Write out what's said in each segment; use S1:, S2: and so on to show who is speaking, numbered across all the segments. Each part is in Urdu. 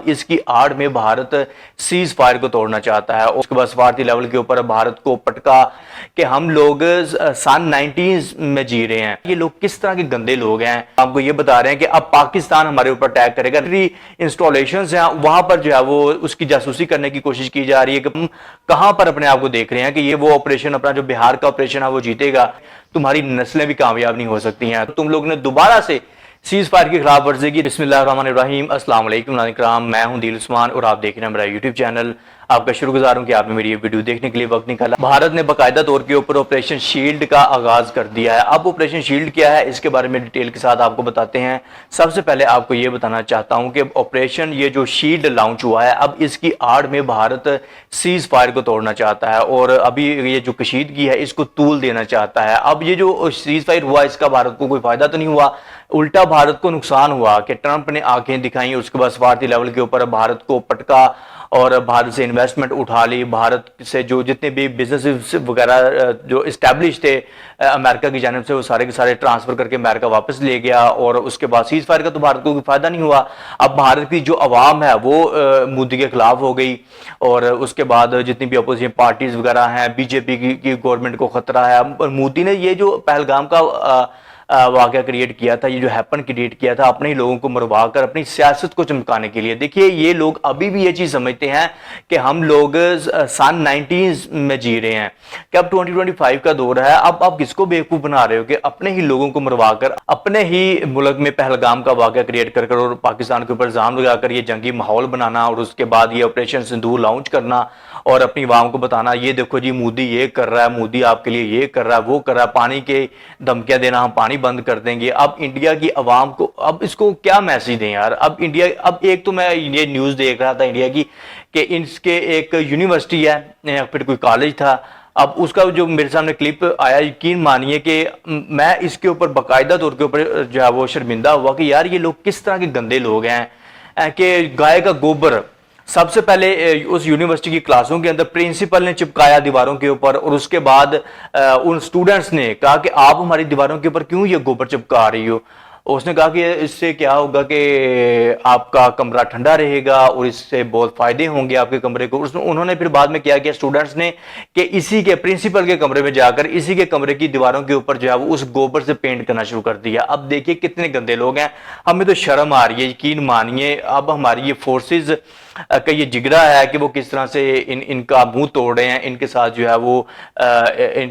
S1: اس کی آڑ میں بھارت سیز فائر کو توڑنا چاہتا ہے اور اس کے بعد سفارتی لیول کے اوپر بھارت کو پٹکا کہ ہم لوگ سن 90s میں جی رہے ہیں۔ یہ لوگ کس طرح کے گندے لوگ ہیں، آپ کو یہ بتا رہے ہیں کہ اب پاکستان ہمارے اوپر اٹیک کرے گا۔ انسٹالیشنز ہیں وہاں پر جو ہے وہ اس کی جاسوسی کرنے کی کوشش کی جا رہی ہے کہ ہم کہاں پر اپنے آپ کو دیکھ رہے ہیں کہ یہ وہ آپریشن اپنا جو بہار کا آپریشن ہے وہ جیتے گا، تمہاری نسلیں بھی کامیاب نہیں ہو سکتی ہیں۔ تم لوگ نے دوبارہ سے سیز فائر کی خلاف ورزی کی۔ بسم اللہ الرحمن الرحیم، السلام علیکم ناظرین کرام، میں ہوں دل عثمان اور آپ دیکھ رہے ہیں میرا یوٹیوب چینل۔ آپ کا شکر گزار ہوں کہ آپ نے میری یہ ویڈیو دیکھنے کے لیے وقت نکالا۔ بھارت نے باقاعدہ طور کے اوپر آپریشن شیلڈ کا آغاز کر دیا ہے۔ اب آپریشن شیلڈ کیا ہے اس کے بارے میں ڈیٹیل کے ساتھ آپ کو بتاتے ہیں۔ سب سے پہلے آپ کو یہ بتانا چاہتا ہوں کہ آپریشن یہ جو شیلڈ لانچ ہوا ہے، اب اس کی آڑ میں بھارت سیز فائر کو توڑنا چاہتا ہے اور ابھی یہ جو کشیدگی ہے اس کو طول دینا چاہتا ہے۔ اب یہ جو سیز فائر ہوا اس کا بھارت کو کوئی فائدہ تو نہیں ہوا، الٹا بھارت کو نقصان ہوا کہ ٹرمپ نے آنکھیں دکھائیں، اس کے بعد سفارتی لیول کے اوپر بھارت کو پٹکا اور بھارت سے انویسٹمنٹ اٹھا لی، بھارت سے جو جتنے بھی بزنس وغیرہ جو اسٹیبلش تھے امریکہ کی جانب سے وہ سارے کے سارے ٹرانسفر کر کے امریکہ واپس لے گیا اور اس کے بعد سیز فائر کا تو بھارت کو کوئی فائدہ نہیں ہوا۔ اب بھارت کی جو عوام ہے وہ مودی کے خلاف ہو گئی اور اس کے بعد جتنی بھی اپوزیشن پارٹیز وغیرہ ہیں، بی جے پی کی گورنمنٹ کو خطرہ ہے۔ اور مودی نے یہ جو پہلگام کا واقعہ کریٹ کیا تھا، یہ جو ہیپن کریٹ کیا تھا اپنے ہی لوگوں کو مروا کر اپنی سیاست کو چمکانے کے لیے، دیکھیے یہ لوگ ابھی بھی یہ چیز سمجھتے ہیں کہ ہم لوگ سن 90s میں جی رہے ہیں کہ اب 2025 کا دور ہے۔ اب کس کو بیوقوف بنا رہے ہو کہ اپنے ہی لوگوں کو مروا کر اپنے ہی ملک میں پہلگام کا واقعہ کریٹ کر کر اور پاکستان کے اوپر الزام لگا کر یہ جنگی ماحول بنانا اور اس کے بعد یہ آپریشن سندور لانچ کرنا اور اپنی عوام کو بتانا یہ دیکھو جی مودی یہ کر رہا ہے، مودی آپ کے لیے یہ کر رہا ہے، وہ کر رہا ہے، پانی کے دھمکیاں دینا ہم پانی بند کر دیں گے۔ اب انڈیا کی عوام کو اب اس کو کیا میسج دیں یار؟ اب انڈیا اب ایک تو میں یہ نیوز دیکھ رہا تھا انڈیا کی کہ اس کے ایک یونیورسٹی ہے پھر کوئی کالج تھا، اب اس کا جو میرے سامنے کلپ آیا، یقین مانیے کہ میں اس کے اوپر باقاعدہ طور کے اوپر جو ہے وہ شرمندہ ہوا کہ یار یہ لوگ کس طرح کے گندے لوگ ہیں کہ گائے کا گوبر سب سے پہلے اس یونیورسٹی کی کلاسوں کے اندر پرنسپل نے چپکایا دیواروں کے اوپر اور اس کے بعد ان سٹوڈنٹس نے کہا کہ آپ ہماری دیواروں کے اوپر کیوں یہ گوبر چپکا رہی ہو؟ اس نے کہا کہ اس سے کیا ہوگا کہ آپ کا کمرہ ٹھنڈا رہے گا اور اس سے بہت فائدے ہوں گے آپ کے کمرے کو۔ انہوں نے پھر بعد میں کیا کیا اسٹوڈنٹس نے کہ اسی کے پرنسپل کے کمرے میں جا کر اسی کے کمرے کی دیواروں کے اوپر جو ہے وہ اس گوبر سے پینٹ کرنا شروع کر دیا۔ اب دیکھیے کتنے گندے لوگ ہیں، ہمیں تو شرم آ رہی ہے، یقین مانیے اب ہماری یہ فورسز کا یہ جگرا ہے کہ وہ کس طرح سے ان کا منہ توڑ رہے ہیں، ان کے ساتھ جو ہے وہ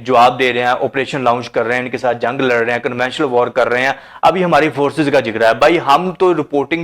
S1: جواب دے رہے ہیں، آپریشن لانچ کر رہے ہیں، ان کے ساتھ جنگ لڑ رہے ہیں، کنونشنل وار کر رہے ہیں۔ ابھی ہماری فورسز کا جگرا ہے بھائی، ہم تو رپورٹنگ